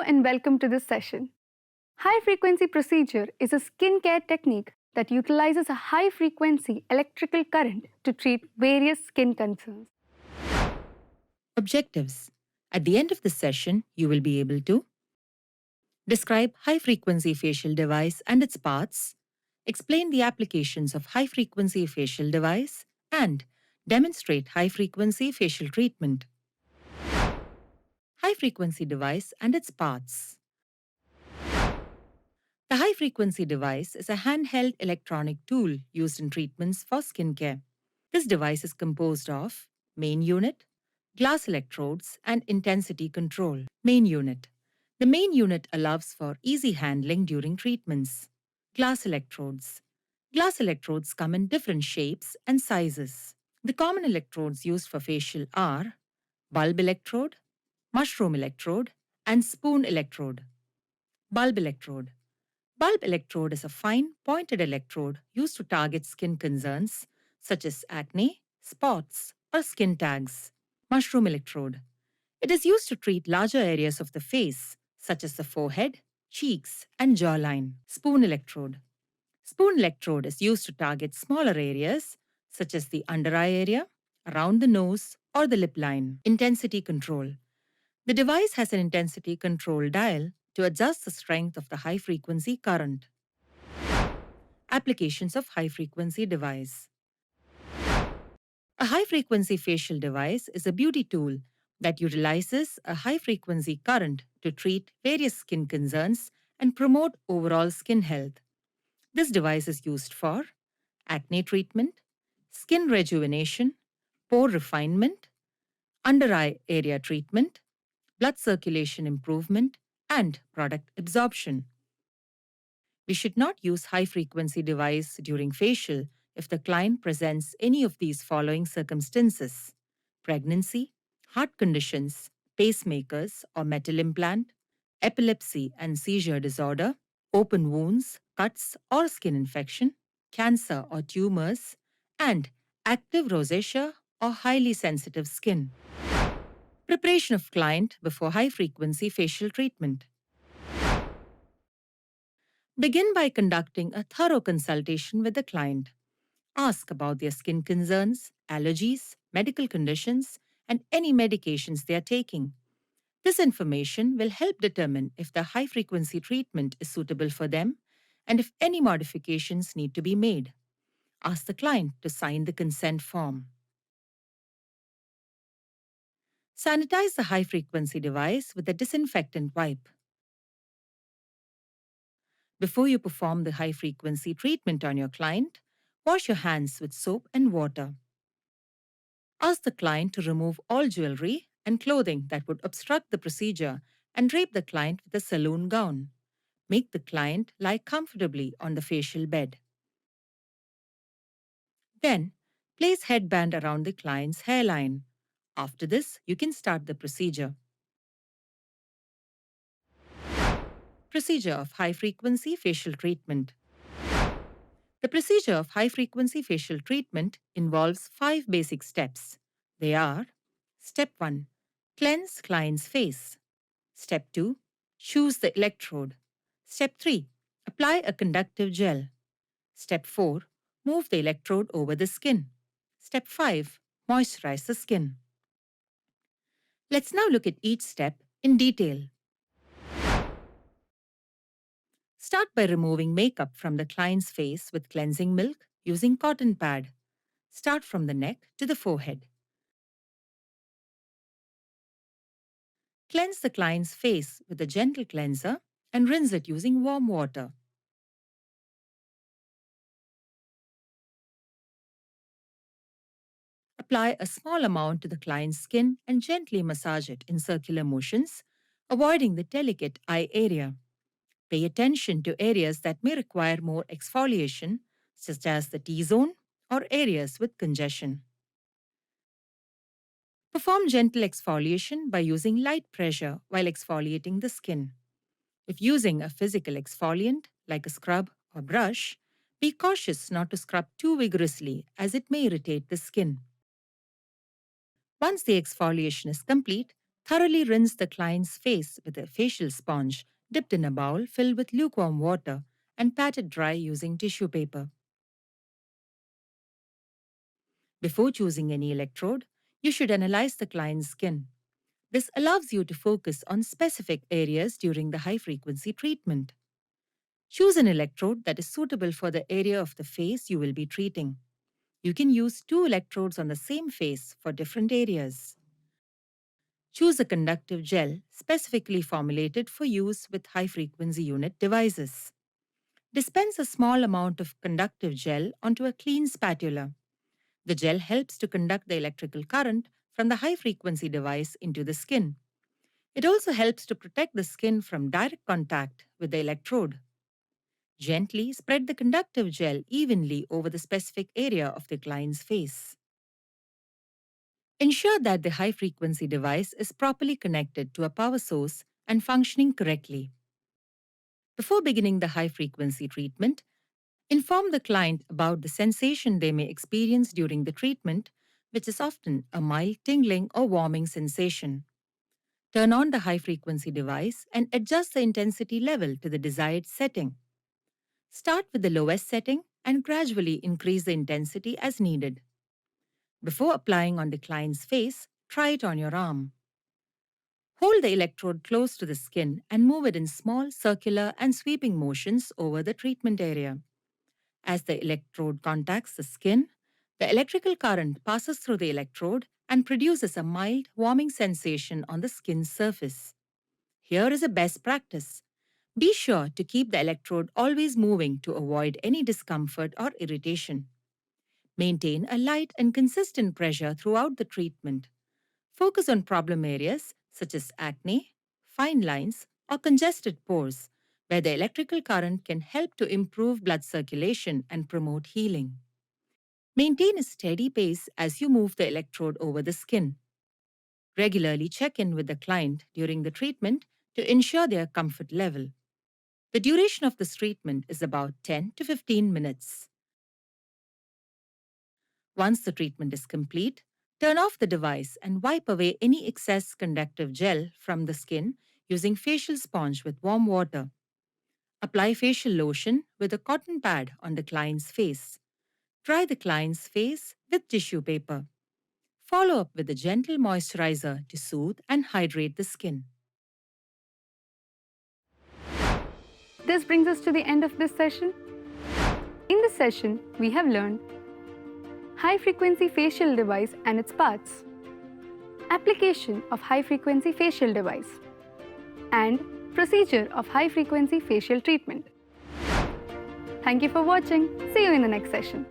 and welcome to this session. High frequency procedure is a skincare technique that utilizes a high frequency electrical current to treat various skin concerns. Objectives. At the end of the session, you will be able to describe high-frequency facial device and its parts, explain the applications of high-frequency facial device, and demonstrate high-frequency facial treatment. High-frequency device and its parts. The high-frequency device is a handheld electronic tool used in treatments for skincare. This device is composed of main unit, glass electrodes, and intensity control. Main unit. The main unit allows for easy handling during treatments. Glass electrodes. Glass electrodes come in different shapes and sizes. The common electrodes used for facial are bulb electrode, mushroom electrode, and spoon electrode. Bulb electrode. Bulb electrode is a fine, pointed electrode used to target skin concerns such as acne, spots, or skin tags. Mushroom electrode. It is used to treat larger areas of the face, such as the forehead, cheeks, and jawline. Spoon electrode. Spoon electrode is used to target smaller areas, such as the under eye area, around the nose, or the lip line. Intensity control. The device has an intensity control dial to adjust the strength of the high-frequency current. Applications of high-frequency device. A high-frequency facial device is a beauty tool that utilizes a high-frequency current to treat various skin concerns and promote overall skin health. This device is used for acne treatment, skin rejuvenation, pore refinement, under eye area treatment, blood circulation improvement, and product absorption. We should not use high-frequency device during facial if the client presents any of these following circumstances: pregnancy, heart conditions, pacemakers or metal implant, epilepsy and seizure disorder, open wounds, cuts or skin infection, cancer or tumors, and active rosacea or highly sensitive skin. Preparation of client before high-frequency facial treatment. Begin by conducting a thorough consultation with the client. Ask about their skin concerns, allergies, medical conditions, and any medications they are taking. This information will help determine if the high-frequency treatment is suitable for them and if any modifications need to be made. Ask the client to sign the consent form. Sanitize the high-frequency device with a disinfectant wipe. Before you perform the high-frequency treatment on your client, wash your hands with soap and water. Ask the client to remove all jewelry and clothing that would obstruct the procedure and drape the client with a saloon gown. Make the client lie comfortably on the facial bed. Then, place headband around the client's hairline. After this, you can start the procedure. Procedure of high-frequency facial treatment. The procedure of high-frequency facial treatment involves 5 basic steps. They are: Step 1. Cleanse client's face. Step 2. Choose the electrode. Step 3. Apply a conductive gel. Step 4. Move the electrode over the skin. Step 5. Moisturize the skin. Let's now look at each step in detail. Start by removing makeup from the client's face with cleansing milk using cotton pad. Start from the neck to the forehead. Cleanse the client's face with a gentle cleanser and rinse it using warm water. Apply a small amount to the client's skin and gently massage it in circular motions, avoiding the delicate eye area. Pay attention to areas that may require more exfoliation, such as the T-zone or areas with congestion. Perform gentle exfoliation by using light pressure while exfoliating the skin. If using a physical exfoliant, like a scrub or brush, be cautious not to scrub too vigorously as it may irritate the skin. Once the exfoliation is complete, Thoroughly rinse the client's face with a facial sponge dipped in a bowl filled with lukewarm water and pat it dry using tissue paper. Before choosing any electrode, you should analyze the client's skin. This allows you to focus on specific areas during the high frequency treatment. Choose an electrode that is suitable for the area of the face you will be treating. You can use 2 electrodes on the same face for different areas. Choose a conductive gel specifically formulated for use with high frequency unit devices. Dispense a small amount of conductive gel onto a clean spatula. The gel helps to conduct the electrical current from the high frequency device into the skin. It also helps to protect the skin from direct contact with the electrode. Gently spread the conductive gel evenly over the specific area of the client's face. Ensure that the high frequency device is properly connected to a power source and functioning correctly. Before beginning the high frequency treatment, inform the client about the sensation they may experience during the treatment, which is often a mild tingling or warming sensation. Turn on the high frequency device and adjust the intensity level to the desired setting. Start with the lowest setting and gradually increase the intensity as needed. Before applying on the client's face, try it on your arm. Hold the electrode close to the skin and move it in small, circular, and sweeping motions over the treatment area. As the electrode contacts the skin, the electrical current passes through the electrode and produces a mild, warming sensation on the skin's surface. Here is a best practice. Be sure to keep the electrode always moving to avoid any discomfort or irritation. Maintain a light and consistent pressure throughout the treatment. Focus on problem areas such as acne, fine lines, or congested pores, where the electrical current can help to improve blood circulation and promote healing. Maintain a steady pace as you move the electrode over the skin. Regularly check in with the client during the treatment to ensure their comfort level. The duration of this treatment is about 10 to 15 minutes. Once the treatment is complete, turn off the device and wipe away any excess conductive gel from the skin using facial sponge with warm water. Apply facial lotion with a cotton pad on the client's face. Dry the client's face with tissue paper. Follow up with a gentle moisturizer to soothe and hydrate the skin. This brings us to the end of this session. In this session, we have learned high-frequency facial device and its parts, application of high-frequency facial device, and procedure of high-frequency facial treatment. Thank you for watching. See you in the next session.